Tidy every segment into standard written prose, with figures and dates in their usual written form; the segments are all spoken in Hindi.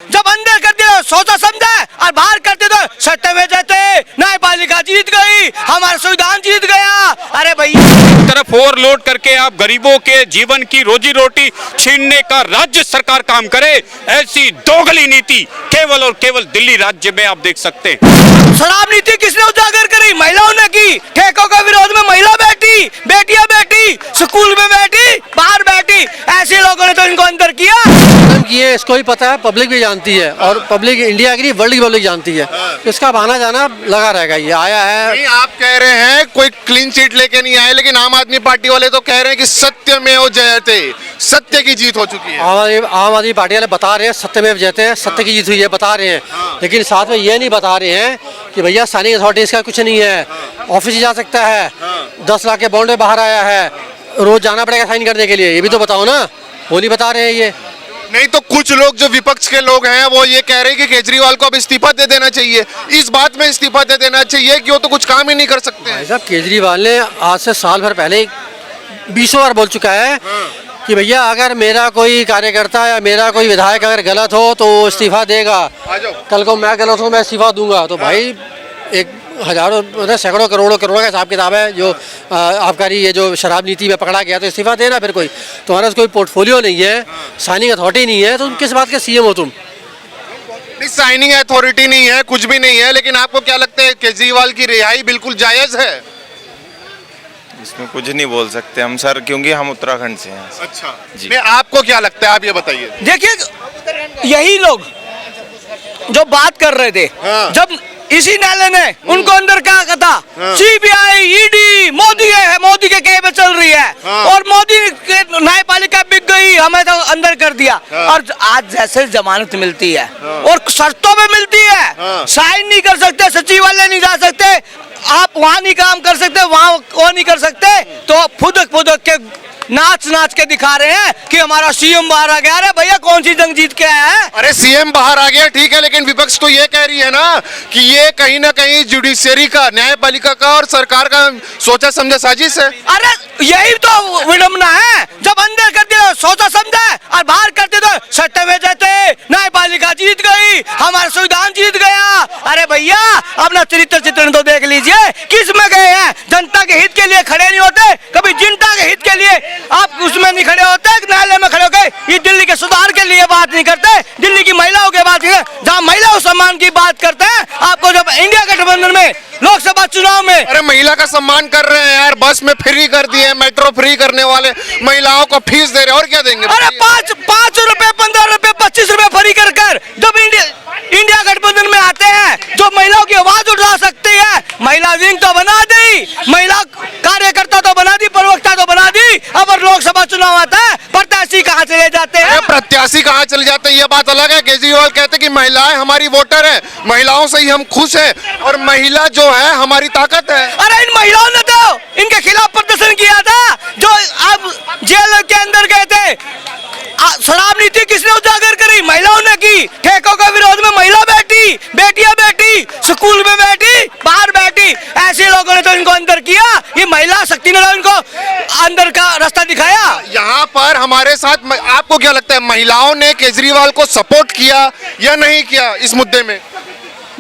जब अंदर करते हो सोचा समझा और बाहर करते तो सत्य में जाते, न्यायपालिका जीत गई, हमारा संविधान जीत गया। अरे भैया, एक तरफ ओवरलोड करके आप गरीबों के जीवन की रोजी रोटी छीनने का राज्य सरकार काम करे, ऐसी दोगली नीति केवल और केवल दिल्ली राज्य में आप देख सकते हैं। शराब नीति किसने उजागर करी? महिलाओं ने की। ठेकों के विरोध में महिला बैठी, बेटियां बैठी, स्कूल में बैठी, बाहर बैठी, ऐसे लोगों ने तो इनको अंदर किया। किए इसको ही पता है, पब्लिक भी जानती है और पब्लिक इंडिया की वर्ल्ड की पब्लिक जानती है। इसका बहाना जाना लगा रहेगा। ये आया है, नहीं, आप कह रहे हैं कोई क्लीन चिट लेके नहीं आए, लेकिन आम आदमी पार्टी वाले तो कह रहे हैं कि सत्यमेव जयते, सत्य की जीत हो चुकी है। आम आदमी पार्टी वाले बता रहे हैं सत्यमेव जयते, सत्य की जीत हुई है, बता रहे हैं। लेकिन साथ में ये नहीं बता रहे हैं कि भैया साइनिंग अथॉरिटीज का कुछ नहीं है, ऑफिस जा सकता है, 10 लाख के बॉन्ड में बाहर आया है, रोज जाना पड़ेगा साइन करने के लिए, ये भी तो बताओ ना। वो नहीं बता रहे हैं ये। नहीं तो कुछ लोग जो विपक्ष के लोग हैं वो ये कह रहे हैं कि केजरीवाल को अब इस्तीफा दे देना चाहिए, इस बात में इस्तीफा दे देना चाहिए कि वो तो कुछ काम ही नहीं कर सकते हैं। साहब केजरीवाल ने आज से साल भर पहले 20 बार बोल चुका है कि भैया अगर मेरा कोई कार्यकर्ता या मेरा कोई विधायक अगर गलत हो तो इस्तीफा देगा, कल को मैं गलत हूँ मैं इस्तीफा दूंगा। तो भाई एक हजारों सैकड़ों करोड़ों का हिसाब किताब है जो आबकारी ये जो शराब नीति में पकड़ा गया, तो इस्तीफा देना। फिर कोई तुम्हारा कोई पोर्टफोलियो नहीं है, साइनिंग अथॉरिटी नहीं है, तो तुम किस बात के सीएम हो तुम? नहीं, साइनिंग अथॉरिटी नहीं है, कुछ भी नहीं है, लेकिन आपको क्या लगता है केजरीवाल की रिहाई बिल्कुल जायज है? इसमें कुछ नहीं बोल सकते हम सर, क्योंकि हम उत्तराखंड से हैं। अच्छा जी। नहीं, आपको क्या लगता है, आप ये बताइए। देखिए यही लोग जो बात कर रहे थे, जब इसी न्यायालय ने उनको अंदर क्या था, सीबीआई, ईडी, मोदी के कहे पे चल रही है, और मोदी के न्यायपालिका बिक गई, हमें तो अंदर कर दिया। और आज जैसे जमानत मिलती है और शर्तों पे मिलती है, साइन नहीं कर सकते, सचिवालय नहीं जा सकते, आप वहाँ नहीं काम कर सकते, वहाँ वो नहीं कर सकते, तो फुदक के नाच के दिखा रहे हैं कि हमारा सीएम बाहर आ गया। अरे भैया कौन सी जंग जीत के आया है? अरे सीएम बाहर आ गया ठीक है, लेकिन विपक्ष तो ये कह रही है ना कि ये कहीं ना कहीं जुडिशियरी का, न्यायपालिका का और सरकार का सोचा समझा साजिश है। अरे यही तो विडम्बना है, जब अंदर करते हो सोचा समझा और बाहर करते तो सत्य में जाते, न्यायपालिका जीत गई, हमारा संविधान जीत गया। अरे भैया अपना चरित्र चित्रण तो देख लीजिए, किस में गए हैं? जनता के हित के लिए खड़े नहीं होते, कभी जनता के हित के लिए आप उसमें नहीं खड़े होते, न्यायालय में खड़े होकर ये दिल्ली के सुधार के लिए बात नहीं करते, दिल्ली की महिलाओं के बात नहीं, जहाँ महिलाओं सम्मान की बात करते हैं। आपको जब इंडिया गठबंधन में लोकसभा चुनाव में, अरे महिला का सम्मान कर रहे हैं यार, बस में फ्री कर दिए, मेट्रो फ्री करने वाले, महिलाओं को फीस दे रहे, और क्या देंगे? अरे 5 रुपए, 15 रुपए, 25 रुपए फ्री कर जब इंडिया गठबंधन में आते हैं, जो महिलाओं की आवाज उठा सकती है, महिला विंग तो बना दी, महिला कार्यकर्ता तो बना दी, प्रवक्ता तो बना दी, अब लोकसभा चुनाव आता है प्रत्याशी कहाँ चले जाते हैं? प्रत्याशी कहाँ चले जाते हैं ये बात अलग है। केजरीवाल कहते हैं कि महिलाएं हमारी वोटर है, महिलाओं से ही हम खुश हैं, और महिला जो है हमारी ताकत है। अरे इन महिलाओं ने तो इनके खिलाफ प्रदर्शन किया था, जो अब जेल के अंदर गए थे। शराब नीति किसने उजागर करी? महिलाओं ने की। ठेकों के विरोध में महिला बैठी, बेटियां बैठी, स्कूल में बैठी, बाहर बैठी, ऐसे लोगों ने तो इनको अंदर किया। ये महिला शक्ति ने इनको अंदर का रास्ता दिखाया। यहाँ पर हमारे साथ आपको क्या लगता है, महिलाओं ने केजरीवाल को सपोर्ट किया या नहीं किया इस मुद्दे में?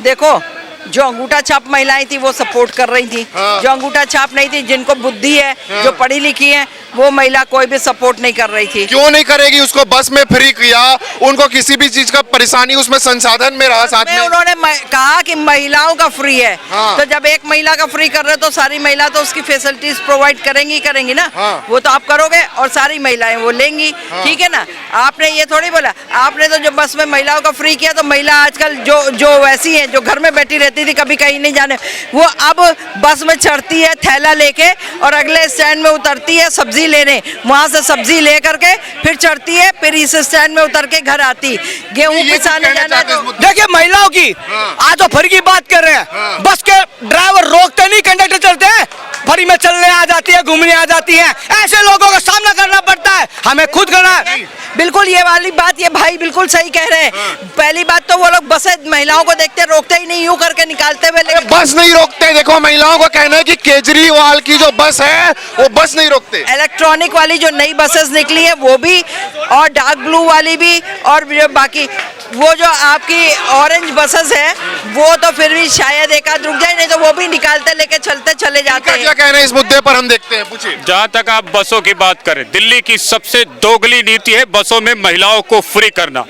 देखो, जो अंगूठा छाप महिलाएं थी वो सपोर्ट कर रही थी, जो अंगूठा छाप नहीं थी, जिनको बुद्धि है, जो पढ़ी लिखी है, वो महिला कोई भी सपोर्ट नहीं कर रही थी। क्यों नहीं करेगी? उसको बस में फ्री किया, उनको किसी भी चीज का परेशानी उसमें संसाधन में रहा, साथ में उन्होंने कहा कि महिलाओं का फ्री है। तो जब एक महिला का फ्री कर रहे हो तो सारी महिला तो उसकी फैसिलिटीज प्रोवाइड करेंगी ना। वो तो आप करोगे और सारी महिलाएं वो लेंगी, ठीक है ना। आपने ये थोड़ी बोला, आपने तो जो बस में महिलाओं का फ्री किया, तो महिला आजकल जो वैसी है, जो घर में बैठी रहती थी, कभी कहीं नहीं जाने, वो अब बस में चढ़ती है थैला लेके और अगले स्टैंड में उतरती है सब्जी लेने, वहां से सब्जी ले करके फिर चढ़ती है, फिर इस स्टैंड में उतर के घर आती। गेहूं पिसाने जाना तो देखिए महिलाओं की आज तो फ्री की बात कर रहे हैं, बस के ड्राइवर रोकते नहीं, कंडक्टर चलते हैं, फ्री में चलने आ जाती है, घूमने आ जाती है। ऐसे लोगों का सामना करना पड़ता है, हमें खुद करना है। बिल्कुल ये वाली बात ये भाई बिल्कुल सही कह रहे हैं। पहली बात तो वो लोग बसें महिलाओं को देखते रोकते ही नहीं, यूं करके निकालते हुए, लेकिन बस नहीं रोकते। देखो महिलाओं का कहना है कि केजरीवाल की जो बस है वो बस नहीं रोकते। इलेक्ट्रॉनिक वाली जो नई बसेस निकली है वो भी, और डार्क ब्लू वाली भी, और जो बाकी वो जो आपकी ऑरेंज बसेस है वो तो फिर भी शायद एक आध रुक जाए, नहीं तो वो भी निकालते लेके चलते चले जाते हैं। क्या कहना है इस मुद्दे पर, हम देखते हैं, पूछिए। जहाँ तक आप बसों की बात करें, दिल्ली की सबसे दोगली नीति है बसों में महिलाओं को फ्री करना।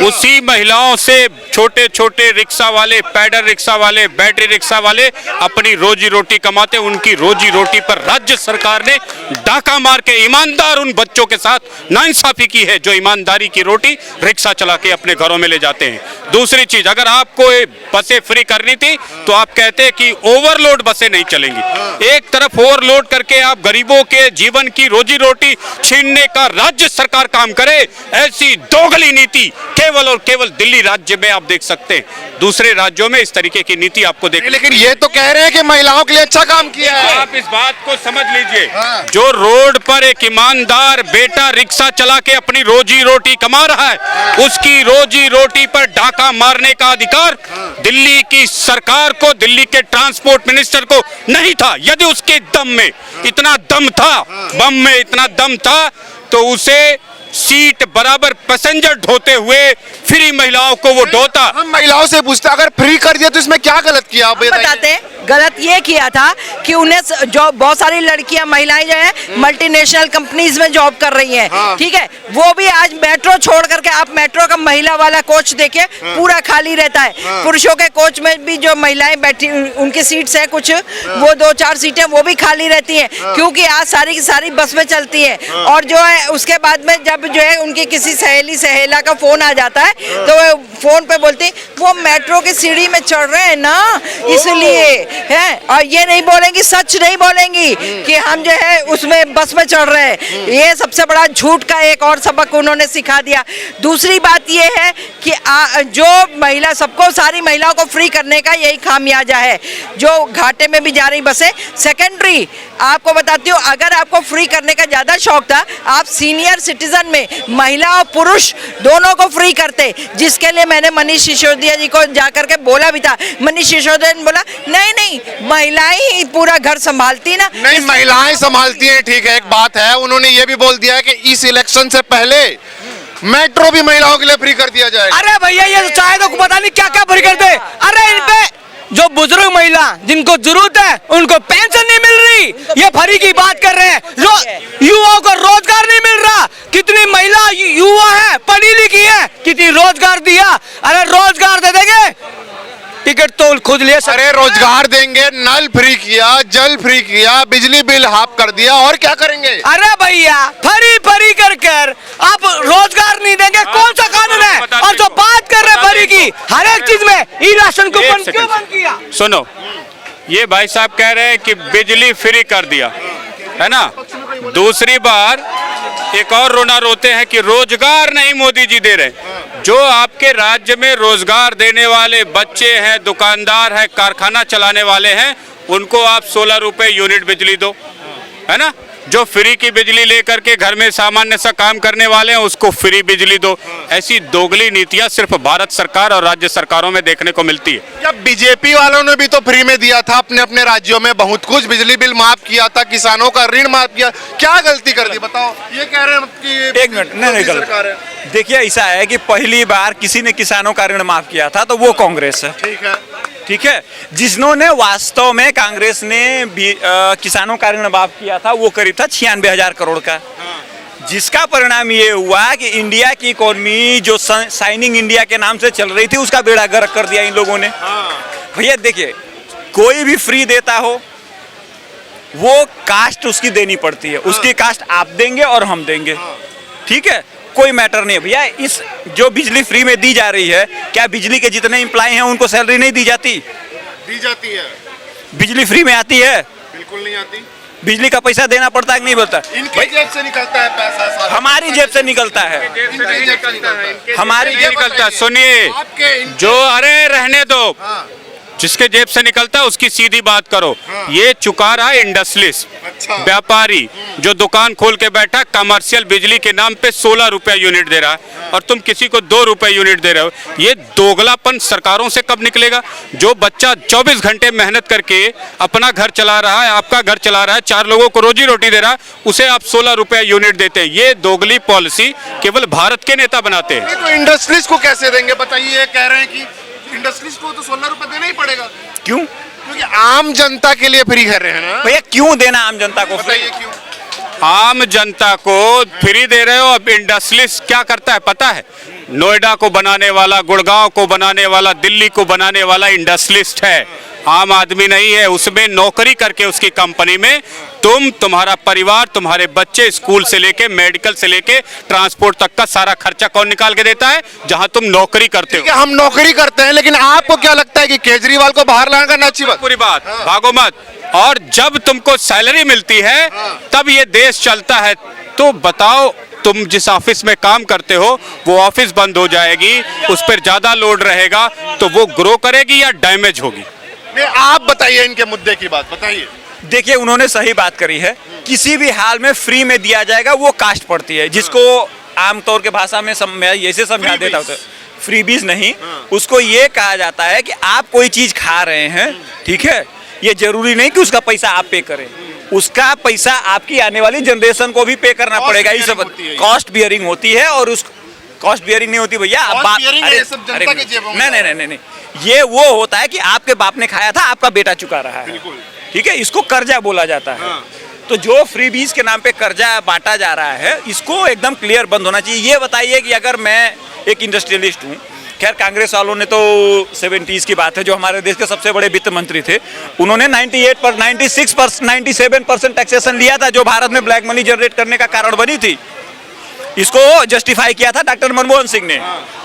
उसी महिलाओं से छोटे छोटे रिक्शा वाले, पैडल रिक्शा वाले, बैटरी रिक्शा वाले अपनी रोजी रोटी कमाते। उनकी रोजी रोटी पर राज्य सरकार ने डाका मार के ईमानदार उन बच्चों के साथ नाइंसाफी की है जो ईमानदारी की रोटी रिक्शा चला के अपने घरों में ले जाते हैं। दूसरी चीज, अगर आपको बसें फ्री करनी थी तो आप कहते कि ओवरलोड बसें नहीं चलेंगी। एक तरफ ओवरलोड करके आप गरीबों के जीवन की रोजी रोटी छीनने का राज्य सरकार काम करे, ऐसी दोगली नीति केवल और केवल दिल्ली राज्य में आप देख सकते हैं। दूसरे राज्यों में इस तरीके की नीति आपको देख, लेकिन ये तो कह रहे हैं कि महिलाओं के लिए अच्छा काम किया है। आप इस बात को समझ लीजिए, जो रोड पर एक ईमानदार बेटा रिक्शा चला के अपनी रोजी रोटी कमा रहा है, उसकी रोजी रोटी पर डाका मारने का अधिकार दिल्ली की सरकार को, दिल्ली के ट्रांसपोर्ट मिनिस्टर को नहीं था। यदि उसके दम में इतना दम था, बम में इतना दम था, तो उसे सीट बराबर पैसेंजर ढोते हुए फ्री महिलाओं को वो ढोता। हम महिलाओं से पूछते, अगर फ्री कर दिया तो इसमें क्या गलत किया, आप बताते हैं। गलत ये किया था कि उन्हें जो बहुत सारी लड़कियां, महिलाएं जो है मल्टीनेशनल कंपनीज में जॉब कर रही हैं, ठीक है, वो भी आज मेट्रो छोड़ करके, आप मेट्रो का महिला वाला कोच देखिए, पूरा खाली रहता है। पुरुषों के कोच में भी जो महिलाएं बैठी, उनकी सीट्स है कुछ, वो 2-4 सीटें वो भी खाली रहती हैं, क्योंकि आज सारी की सारी बस में चलती है। और जो है उसके बाद में जब जो है उनकी किसी सहेली सहेला का फोन आ जाता है तो वो फोन पे बोलती वो मेट्रो की सीढ़ी में चढ़ रहे हैं ना, इसलिए है। और ये नहीं बोलेंगी, सच नहीं बोलेंगी कि हम जो है उसमें बस में चढ़ रहे हैं। ये सबसे बड़ा झूठ का एक और सबक उन्होंने सिखा दिया। दूसरी बात ये है कि जो महिला, सबको, सारी महिलाओं को फ्री करने का यही खामियाजा है जो घाटे में भी जा रही बसें। सेकेंडरी आपको बताती हूँ, अगर आपको फ्री करने का ज्यादा शौक था, आप सीनियर सिटीजन में महिला और पुरुष दोनों को फ्री करते, जिसके लिए मैंने मनीष सिसोदिया जी को जाकर के बोला भी था। मनीष सिसोदिया ने बोला नहीं नहीं, महिलाएं ही पूरा घर संभालती ना। नहीं, महिलाएं संभालती हैं, ठीक है, एक बात है। उन्होंने ये भी बोल दिया है कि इस इलेक्शन से पहले मेट्रो भी महिलाओं के लिए फ्री कर दिया जाएगा। अरे भैया, ये चाहे तो पता नहीं क्या क्या फ्री कर दे। अरे इन पे जो बुजुर्ग महिला जिनको जरूरत है उनको पेंशन नहीं मिल रही, ये फ्री की बात कर रहे हैं। युवाओं को रोजगार नहीं मिल रहा, कितनी महिला युवा है, पढ़ी लिखी है, कितनी रोजगार दिया। अरे रोजगार दे देंगे, टिकट तो खुद ले। अरे रोजगार देंगे, नल फ्री किया, जल फ्री किया, बिजली बिल हाफ कर दिया, और क्या करेंगे? अरे भैया, फ्री फ्री कर आप रोजगार नहीं देंगे, कौन सा कानून है? और जो बात कर रहे फ्री की, हर एक चीज में ई राशन कूपन क्यों बंद किया? सुनो, ये भाई साहब कह रहे हैं कि बिजली फ्री कर दिया है ना। दूसरी बार एक और रोना रोते हैं कि रोजगार नहीं मोदी जी दे रहे। जो आपके राज्य में रोजगार देने वाले बच्चे हैं, दुकानदार हैं, कारखाना चलाने वाले हैं, उनको आप 16 रुपए यूनिट बिजली दो, है ना। जो फ्री की बिजली लेकर के घर में सामान्य सा काम करने वाले हैं उसको फ्री बिजली दो। ऐसी दोगली नीतियां सिर्फ भारत सरकार और राज्य सरकारों में देखने को मिलती है। क्या बीजेपी वालों ने भी तो फ्री में दिया था अपने अपने राज्यों में, बहुत कुछ, बिजली बिल माफ किया था, किसानों का ऋण माफ किया, क्या गलती कर दी बताओ? ये कह रहे हैं कि एक मिनट, नहीं सरकार है। देखिए, ऐसा है कि पहली बार किसी ने किसानों का ऋण माफ किया था तो वो कांग्रेस है, ठीक है। जिन्होंने वास्तव में कांग्रेस ने किसानों का ऋण माफ किया था वो करीब था 96,000 करोड़ का, जिसका परिणाम ये हुआ कि इंडिया की इकोनॉमी जो शाइनिंग इंडिया के नाम से चल रही थी उसका बेड़ा गर्क कर दिया इन लोगों ने। भैया देखिए, कोई भी फ्री देता हो वो कास्ट उसकी देनी पड़ती है, उसकी कास्ट आप देंगे और हम देंगे, ठीक है, कोई मैटर नहीं है। भैया, इस जो बिजली फ्री में दी जा रही है, क्या बिजली के जितने एम्प्लॉय हैं उनको सैलरी नहीं दी जाती? दी जाती है। बिजली फ्री में आती है? बिल्कुल नहीं आती। बिजली का पैसा देना पड़ता है कि नहीं बोलता? इनकी जेब से निकलता है पैसा, हमारी जेब से निकलता है, हमारी जेब निकलता है। सुनिए, जो, अरे रहने दो, जिसके जेब से निकलता है उसकी सीधी बात करो। ये चुका रहा है इंडस्ट्रियलिस्ट, अच्छा। व्यापारी जो दुकान खोल के बैठा, कमर्शियल बिजली के नाम पे 16 रुपया यूनिट दे रहा है और तुम किसी को 2 रुपए यूनिट दे रहे हो। ये दोगलापन सरकारों से कब निकलेगा? जो बच्चा 24 घंटे मेहनत करके अपना घर चला रहा है, आपका घर चला रहा है, 4 लोगों को रोजी रोटी दे रहा है, उसे आप 16 रुपया यूनिट देते हैं। ये दोगली पॉलिसी केवल भारत के नेता बनाते हैं। तो इंडस्ट्रीज को कैसे देंगे बताइए? ये कह रहे हैं कि इंडस्ट्रीज को तो 16 रुपए देना ही पड़ेगा। क्यों? क्योंकि आम जनता के लिए फ्री कर रहे हैं ना। भैया क्यों देना आम जनता को? बताइए क्यों? आम जनता को फ्री दे रहे हो। अब इंडस्ट्रियलिस्ट क्या करता है पता है? नोएडा को बनाने वाला, गुड़गांव को बनाने वाला, दिल्ली को बनाने वाला इंडस्ट्रियलिस्ट है, आम आदमी नहीं है। उसमें नौकरी करके उसकी कंपनी में तुम्हारा परिवार, तुम्हारे बच्चे, स्कूल से लेके मेडिकल से लेके ट्रांसपोर्ट तक का सारा खर्चा कौन निकाल के देता है? जहां तुम नौकरी करते हो। हम नौकरी करते हैं, लेकिन आपको क्या लगता है कि केजरीवाल को बाहर लाना करना अच्छी बात? पूरी बात, भागो मत। और जब तुमको सैलरी मिलती है तब ये देश चलता है। तो बताओ, तुम जिस ऑफिस में काम करते हो वो ऑफिस बंद हो जाएगी, उस पर ज्यादा लोड रहेगा, तो वो ग्रो करेगी या डैमेज होगी? नहीं, आप बताइए इनके मुद्दे की बात बताइए। देखिए, उन्होंने सही बात करी है। किसी भी हाल में फ्री में दिया जाएगा वो कास्ट पड़ती है, जिसको आमतौर के भाषा में मैं ऐसे समझा देता हूँ। फ्रीबीज नहीं, उसको ये कहा जाता है कि आप कोई चीज खा रहे हैं, ठीक है, ये जरूरी नहीं कि उसका पैसा आप पे करें, उसका पैसा आपकी आने वाली जनरेशन को भी पे करना पड़ेगा। ये सब कॉस्ट बियरिंग होती है। और उस कॉस्ट बियरिंग नहीं होती भैया, आप बात नहीं, ये वो होता है कि आपके बाप ने खाया था, आपका बेटा चुका रहा है, ठीक है, इसको कर्जा बोला जाता है। तो जो फ्रीबीज के नाम पे कर्जा बांटा जा रहा है, इसको एकदम क्लियर बंद होना चाहिए। ये बताइए कि अगर मैं एक इंडस्ट्रियलिस्ट हूँ, खैर कांग्रेस वालों ने तो 70s की बात है, जो हमारे देश के सबसे बड़े वित्त मंत्री थे, उन्होंने 97% टैक्सेशन लिया था, जो भारत में ब्लैक मनी जनरेट करने का कारण बनी थी। इसको जस्टिफाई किया था डॉक्टर मनमोहन सिंह ने।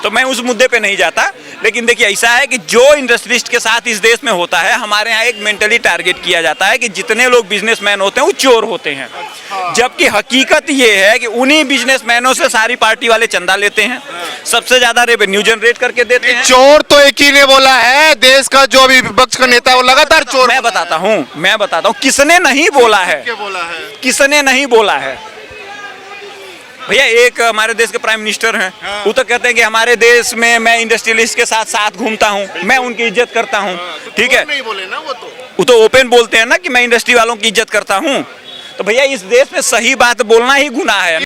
तो मैं उस मुद्दे पे नहीं जाता, लेकिन देखिए ऐसा है कि जो इंडस्ट्रियलिस्ट के साथ इस देश में होता है, हमारे यहाँ एक मेंटली टारगेट किया जाता है कि जितने लोग बिजनेसमैन होते हैं वो चोर होते हैं, जबकि हकीकत ये है कि उन्हीं बिजनेसमैनों से सारी पार्टी वाले चंदा लेते हैं, सबसे ज्यादा रेवेन्यू जनरेट करके देते हैं। चोर तो एक ही ने बोला है, देश का जो भी विपक्ष का नेता है वो लगातार चोर। मैं बताता हूँ किसने नहीं बोला है, किसने नहीं बोला है। भैया, एक हमारे देश के प्राइम मिनिस्टर हैं, वो तो कहते हैं कि हमारे देश में मैं इंडस्ट्रियलिस्ट के साथ साथ घूमता हूँ, मैं उनकी इज्जत करता हूँ, ठीक है। नहीं बोले ना वो तो ओपन बोलते हैं ना कि मैं इंडस्ट्री वालों की इज्जत करता हूँ। तो भैया, इस देश में सही बात बोलना ही गुनाह है।